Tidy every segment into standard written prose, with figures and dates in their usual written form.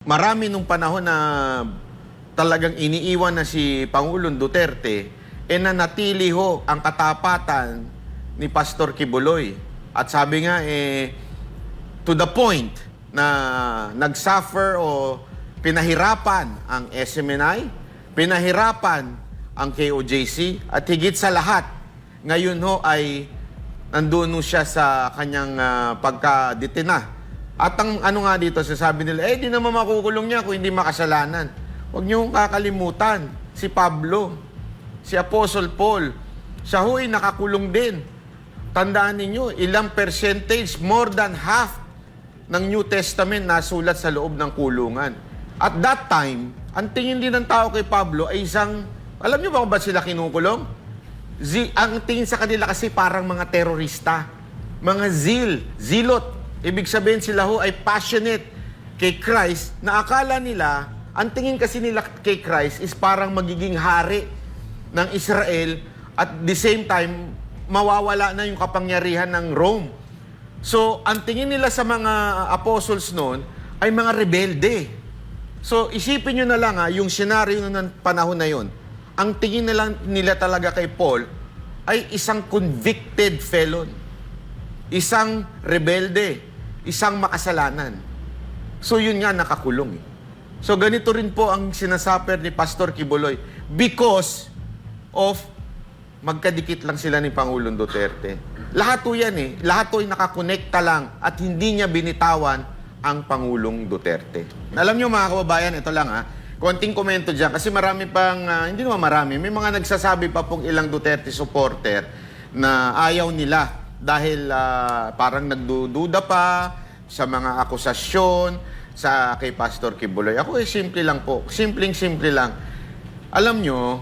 Marami nung panahon na talagang iniiwan na si Pangulong Duterte, nanatili ho ang katapatan ni Pastor Kibuloy. At sabi nga, to the point na nagsuffer o pinahirapan ang SMNI, pinahirapan ang KOJC, at higit sa lahat, ngayon ho ay nandun ho siya sa kanyang pagkadetina. At ang ano nga dito, sasabi nila, di naman makukulong niya kung hindi makasalanan. Huwag niyong kakalimutan, si Pablo, si Apostle Paul, siya ho'y nakakulong din. Tandaan ninyo, ilang percentage, more than half ng New Testament nasulat sa loob ng kulungan. At that time, ang tingin din ng tao kay Pablo ay isang, alam niyo ba kung ba't sila kinukulong? Ang tingin sa kanila kasi parang mga terorista, mga zilot. Ibig sabihin sila ho ay passionate kay Christ na akala nila, ang tingin kasi nila kay Christ is parang magiging hari ng Israel at the same time, mawawala na yung kapangyarihan ng Rome. So, ang tingin nila sa mga apostles noon ay mga rebelde. So, isipin nyo na lang yung senaryo ng panahon na yon. Ang tingin nila talaga kay Paul ay isang convicted felon. Isang rebelde, isang makasalanan. So yun nga, nakakulong. So ganito rin po ang sinasaper ni Pastor Kibuloy because of magkadikit lang sila ni Pangulong Duterte. Lahat po yan Lahat po ay nakakonekta lang at hindi niya binitawan ang Pangulong Duterte. Alam niyo mga kababayan, ito lang konting komento dyan kasi marami pang, hindi naman marami, may mga nagsasabi pa pong ilang Duterte supporter na ayaw nila dahil parang nagdududa pa sa mga akusasyon sa kay Pastor Kibuloy. Ako simple lang po. Simpleng-simple lang. Alam nyo,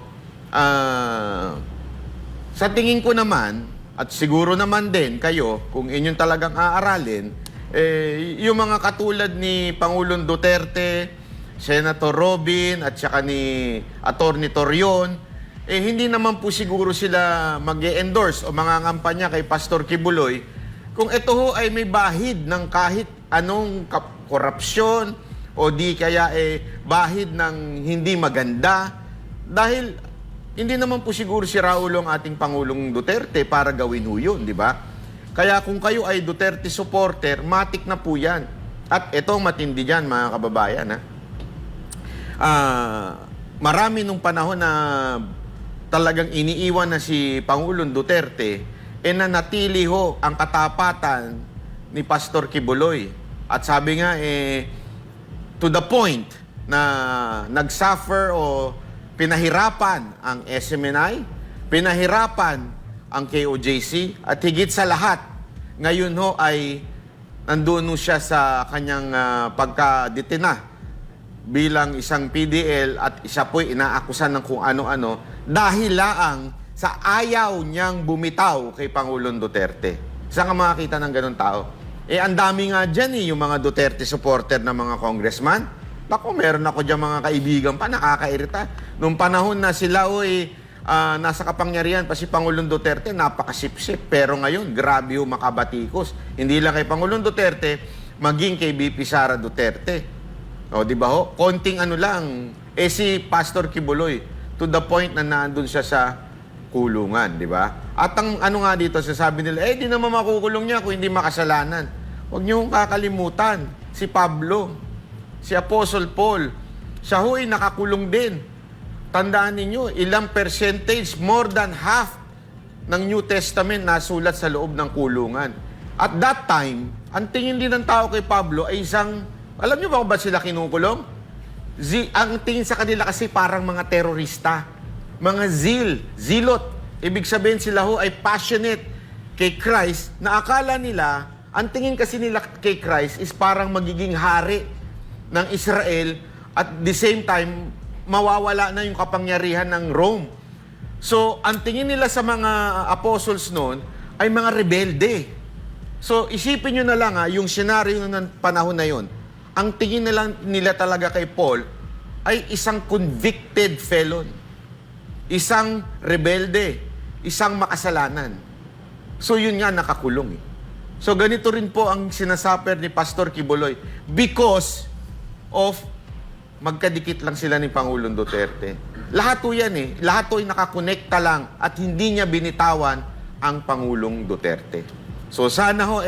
sa tingin ko naman, at siguro naman din kayo, kung inyong talagang aaralin, yung mga katulad ni Pangulong Duterte, Senator Robin, at saka ni Attorney Torion, hindi naman po siguro sila mag-e-endorse o mangangampanya kay Pastor Kibuloy kung ito ho ay may bahid ng kahit anong korupsyon o di kaya bahid ng hindi maganda. Dahil hindi naman po siguro si Raulo ang ating Pangulong Duterte para gawin ho yun, di ba? Kaya kung kayo ay Duterte supporter, matik na po yan. At ito ang matindi dyan, mga kababayan. Marami nung panahon na talagang iniiwan na si Pangulong Duterte, nanatili ho ang katapatan ni Pastor Kibuloy. At sabi nga, to the point na nagsuffer o pinahirapan ang SMNI, pinahirapan ang KOJC, at higit sa lahat, ngayon ho ay nandun ho siya sa kanyang pagkadetina bilang isang PDL at isa po'y inaakusan ng kung ano-ano dahil laang sa ayaw niyang bumitaw kay Pangulong Duterte. Saan ka makakita ng ganun tao? Ang dami nga dyan yung mga Duterte supporter na mga congressman. Naku, meron ako dyan mga kaibigan pa, nakakairita. Nung panahon na sila nasa kapangyarihan pa si Pangulong Duterte, napakasipsip. Pero ngayon, grabe yung makabatikos. Hindi lang kay Pangulong Duterte, maging kay BP Sara Duterte. O, di ba ho? Konting ano lang. Si Pastor Kibuloy, to the point na nandun siya sa kulungan, di ba? At ang ano nga dito, sasabi nila, di naman makukulong niya kung hindi makasalanan. Huwag niyong kakalimutan, si Pablo, si Apostle Paul, siya ho'y nakakulong din. Tandaan ninyo, ilang percentage, more than half ng New Testament nasulat sa loob ng kulungan. At that time, ang tingin din ng tao kay Pablo ay isang, alam niyo ba kung ba't sila kinukulong? Ang tingin sa kanila kasi parang mga terorista, mga zilot. Ibig sabihin sila ho ay passionate kay Christ na akala nila, ang tingin kasi nila kay Christ is parang magiging hari ng Israel at the same time, mawawala na yung kapangyarihan ng Rome. So, ang tingin nila sa mga apostles noon ay mga rebelde. So, isipin nyo na lang yung senaryo ng panahon na yon. Ang tingin nila talaga kay Paul ay isang convicted felon. Isang rebelde, isang makasalanan. So yun nga, nakakulong. So ganito rin po ang sinasaper ni Pastor Kibuloy because of magkadikit lang sila ni Pangulong Duterte. Lahat po yan eh. Lahat po ay nakakonekta lang at hindi niya binitawan ang Pangulong Duterte. So sana ho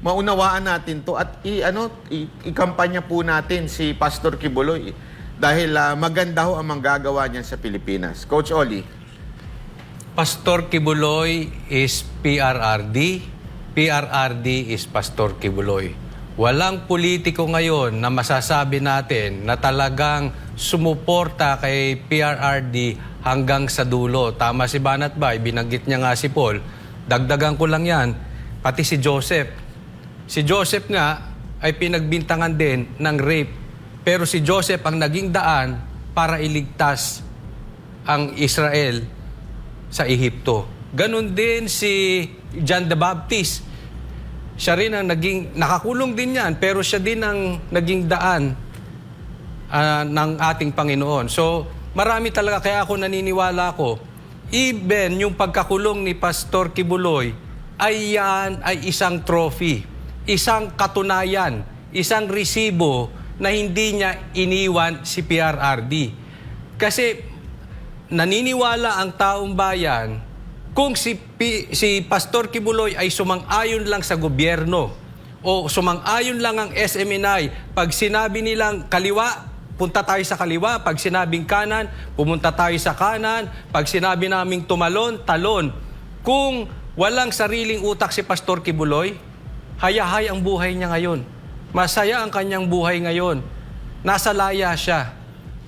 maunawaan natin to at ikampanya po natin si Pastor Quiboloy dahil maganda ho ang manggagawa niyan sa Pilipinas. Coach Oli. Pastor Quiboloy is PRRD. PRRD is Pastor Quiboloy. Walang politiko ngayon na masasabi natin na talagang sumuporta kay PRRD hanggang sa dulo. Tama si Banat Bay, binanggit niya nga si Paul. Dagdagan ko lang yan, pati si Joseph. Si Joseph nga ay pinagbintangan din ng rape. Pero si Joseph ang naging daan para iligtas ang Israel sa Ehipto. Ganon din si John the Baptist. Siya rin ang nakakulong din yan, pero siya din ang naging daan ng ating Panginoon. So, marami talaga, kaya ako naniniwala ko, even yung pagkakulong ni Pastor Quiboloy, ay yan ay isang trophy, isang katunayan, isang resibo na hindi niya iniwan si PRRD. Kasi naniniwala ang taong bayan kung si Pastor Quiboloy ay sumang-ayon lang sa gobyerno o sumang-ayon lang ang SMNI, pag sinabi nilang kaliwa, punta tayo sa kaliwa. Pag sinabing kanan, pumunta tayo sa kanan. Pag sinabi naming tumalon, talon. Kung walang sariling utak si Pastor Quiboloy, hayahay ang buhay niya ngayon. Masaya ang kanyang buhay ngayon. Nasa laya siya.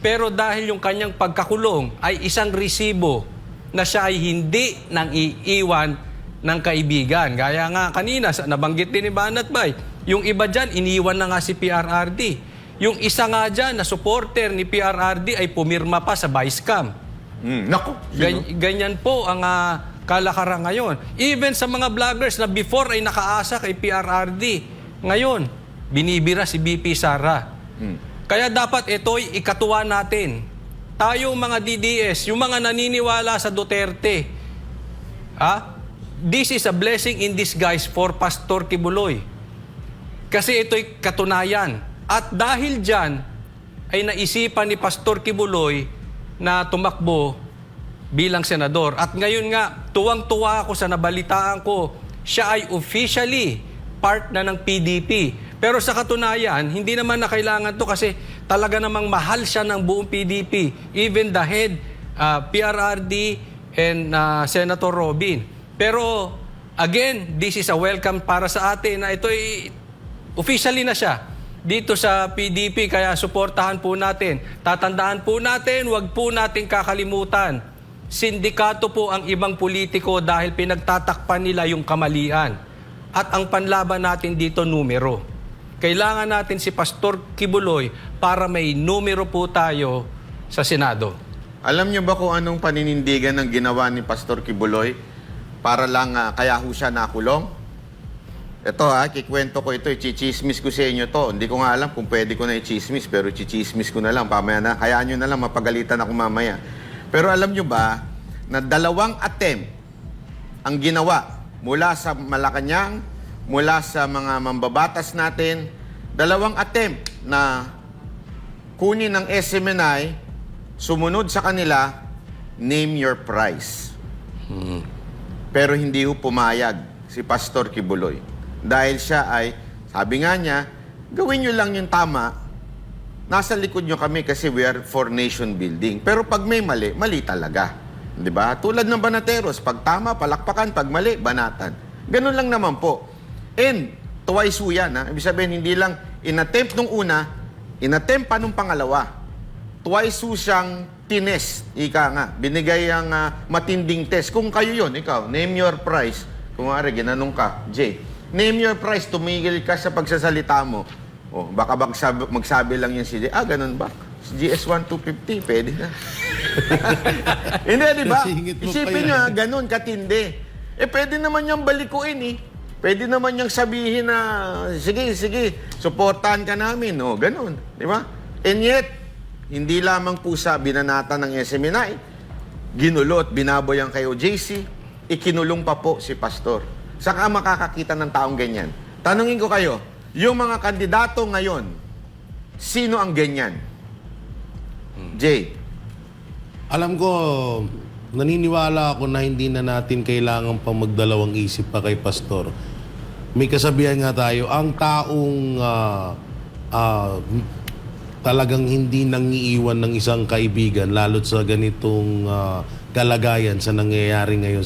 Pero dahil yung kanyang pagkakulong ay isang resibo na siya ay hindi nang iiwan ng kaibigan. Gaya nga kanina, nabanggit din ni Banat Bay, yung iba dyan, iniwan na nga si PRRD. Yung isa nga dyan na supporter ni PRRD ay pumirma pa sa vice camp. Naku, ganyan po ang kalakaran ngayon. Even sa mga vloggers na before ay nakaasa kay PRRD, ngayon, binibira si BP Sara. Kaya dapat ito'y ikatuwa natin. Tayong mga DDS, yung mga naniniwala sa Duterte, this is a blessing in disguise for Pastor Quiboloy. Kasi ito'y katunayan. At dahil dyan, ay naisipan ni Pastor Quiboloy na tumakbo bilang senador. At ngayon nga, tuwang-tuwa ako sa nabalitaan ko, siya ay officially part na ng PDP. Pero sa katunayan, hindi naman na kailangan to kasi talaga namang mahal siya ng buong PDP. Even the head, PRRD and Senator Robin. Pero again, this is a welcome para sa atin na ito ay officially na siya dito sa PDP. Kaya suportahan po natin. Tatandaan po natin, wag po natin kakalimutan. Sindikato po ang ibang politiko dahil pinagtatakpan nila yung kamalian. At ang panlaban natin dito, numero. Kailangan natin si Pastor Quiboloy para may numero po tayo sa Senado. Alam niyo ba kung anong paninindigan ng ginawa ni Pastor Quiboloy para lang kaya ho siya nakulong? Ito kikwento ko ito, chichismis ko sa inyo to. Hindi ko nga alam kung pwede ko na i-chismis, pero chichismis ko na lang. Pamaya na, hayaan nyo na lang, mapagalitan ako mamaya. Pero alam nyo ba na 2 attempt ang ginawa mula sa Malacanang, mula sa mga mambabatas natin, 2 attempt na kunin ng SMNI, sumunod sa kanila, name your price. Pero hindi ho pumayag si Pastor Quiboloy. Dahil siya ay, sabi nga niya, gawin nyo lang yung tama, nasa likod nyo kami kasi we are for nation building. Pero pag may mali, mali talaga. Di ba? Tulad ng Banateros, pag tama, palakpakan, pag mali, banatan. Ganun lang naman po. And twice ho yan. Ibig sabihin, hindi lang in-attempt nung una, in-attempt pa nung pangalawa. Twice ho siyang tinest. Ika nga, binigay ang matinding test. Kung kayo yon, ikaw, name your price. Kung nga rin, ginanong ka, Jay, name your price, tumigil ka sa pagsasalita mo. O, baka magsabi lang yan si Jay, ganun ba? Si GS1 250, pwede na. Hindi, di ba? Isipin nyo, ganun, katindi. Pwede naman niyang balikuin Pwede naman niyang sabihin na, sige, supportahan ka namin. O, ganun. Di ba? And yet, hindi lamang po sa binanata ng SMNI, ginulo at binaboy ang kay OJC, ikinulong pa po si Pastor. Saka makakakita ng taong ganyan. Tanungin ko kayo, yung mga kandidato ngayon sino ang ganyan? Jay. Alam ko, naniniwala ako na hindi na natin kailangan pang magdalawang isip pa kay Pastor. May kasabihan nga tayo, ang taong talagang hindi nangiiwan ng isang kaibigan, lalo't sa ganitong kalagayan sa nangyayari ngayon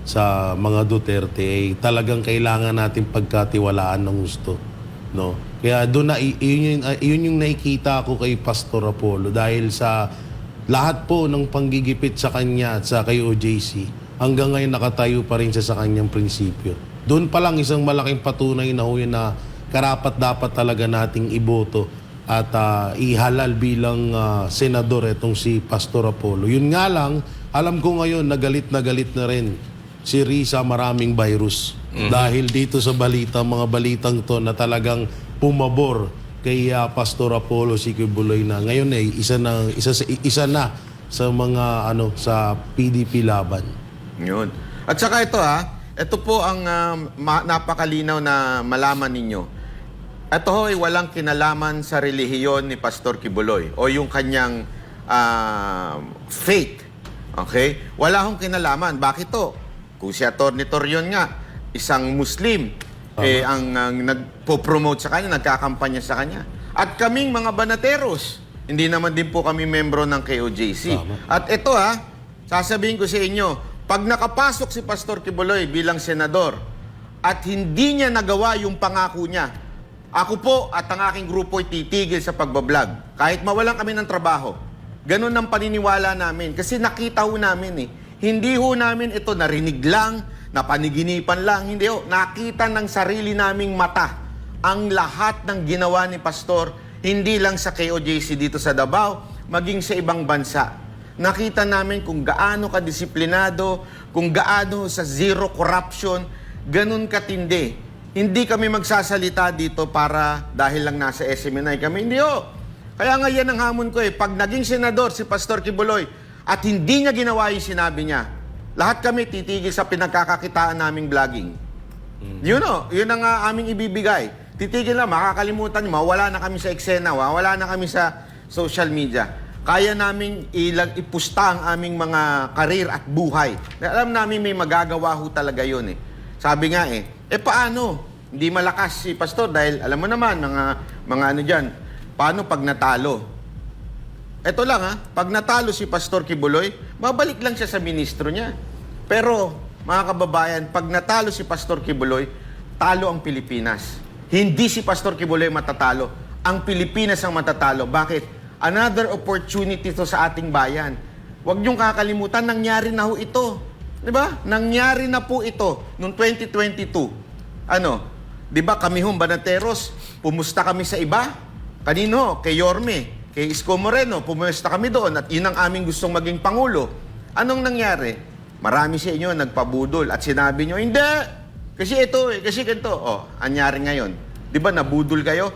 sa mga Duterte, ay talagang kailangan natin pagkatiwalaan ng gusto. No? Kaya doon na, yun yung nakikita ko kay Pastor Apollo dahil sa lahat po ng panggigipit sa kanya at sa kay OJC, hanggang ngayon nakatayo pa rin siya sa kanyang prinsipyo. Doon pa lang isang malaking patunay na yun na karapat dapat talaga nating iboto at ihalal bilang senador itong si Pastor Apollo. Yun nga lang, alam ko ngayon na galit na rin si Risa maraming virus. Dahil dito sa balita, mga balitang to na talagang pumabor kay Pastor Apollo si Kibuloy na ngayon ay isa na sa mga sa PDP laban. Yun. At saka ito po ang napakalinaw na malaman ninyo. Ito ho ay walang kinalaman sa relihiyon ni Pastor Kibuloy o yung kanyang faith. Okay? Wala hong kinalaman. Bakit to? Kung si Atty. Torion nga, isang Muslim, ang nagpo-promote sa kanya, nagkakampanya sa kanya. At kaming mga banateros, hindi naman din po kami membro ng KOJC. At ito sasabihin ko sa inyo, pag nakapasok si Pastor Kibuloy bilang senador at hindi niya nagawa yung pangako niya, ako po at ang aking grupo ay titigil sa pagbablog. Kahit mawalan kami ng trabaho. Ganun ang paniniwala namin. Kasi nakita ho namin Hindi ho namin ito narinig lang, napaniginipan lang. Hindi ho. Nakita ng sarili naming mata ang lahat ng ginawa ni Pastor, hindi lang sa KOJC dito sa Davao, maging sa ibang bansa. Nakita namin kung gaano kadisiplinado, kung gaano sa zero corruption, ganun katindi. Hindi kami magsasalita dito para dahil lang nasa SMNI kami. Hindi ho. Kaya nga yan ang hamon ko Pag naging senador si Pastor Kibuloy at hindi niya ginawa yung sinabi niya, lahat kami titigil sa pinagkakakitaan naming vlogging. Yun ang aming ibibigay. Titigil na, makakalimutan niyo, mawala na kami sa eksena, mawala na kami sa social media. Kaya naming ipusta ang aming mga karir at buhay. Alam namin may magagawa ho talaga yun Sabi nga paano? Hindi malakas si Pastor dahil alam mo naman, mga dyan, paano pag natalo? Ito lang pag natalo si Pastor Kibuloy, babalik lang siya sa ministro niya. Pero, mga kababayan, pag natalo si Pastor Kibuloy, talo ang Pilipinas. Hindi si Pastor Kibuloy matatalo. Ang Pilipinas ang matatalo. Bakit? Another opportunity to sa ating bayan. Huwag niyong kakalimutan, nangyari na ho ito. Diba? Nangyari na po ito noong 2022. Diba kami banateros, pumusta kami sa iba? Kanino? Kay Yorme, kay Isko Moreno, pumusta kami doon at yun ang aming gustong maging Pangulo. Anong nangyari? Marami sa inyo nagpabudol at sinabi nyo, hindi! Kasi ito kasi ganito. Anyari ngayon. Diba nabudol kayo?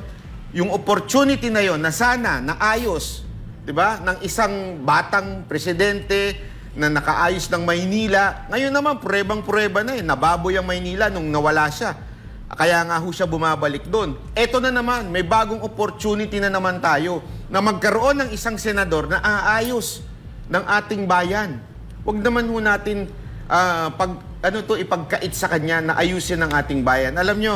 Yung opportunity na yon na sana, naayos, diba? Ng isang batang presidente na nakaayos ng Maynila. Ngayon naman, pruebang-prueba na nababoy ang Maynila nung nawala siya. Kaya nga ho siya bumabalik doon. Eto na naman, may bagong opportunity na naman tayo na magkaroon ng isang senador na aayos ng ating bayan. Huwag naman ho natin ipagkait sa kanya na ayusin ang ating bayan. Alam nyo,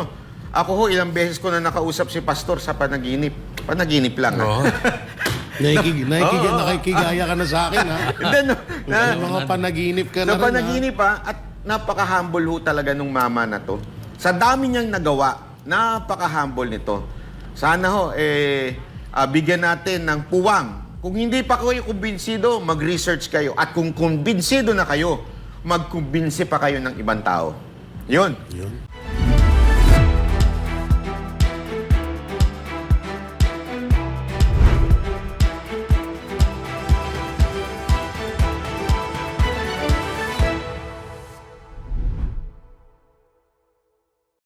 ako ho, ilang beses ko na nakausap si Pastor sa panaginip. Panaginip lang. Nakikigaya ka na sa akin, Hindi, mga panaginip ka na rin, panaginip, at napaka-humble ho talaga nung mama na to. Sa dami niyang nagawa, napaka-humble nito. Sana ho, bigyan natin ng puwang. Kung hindi pa kayo kumbinsido, mag-research kayo. At kung kumbinsido na kayo, magkumbinsi pa kayo ng ibang tao. Yun.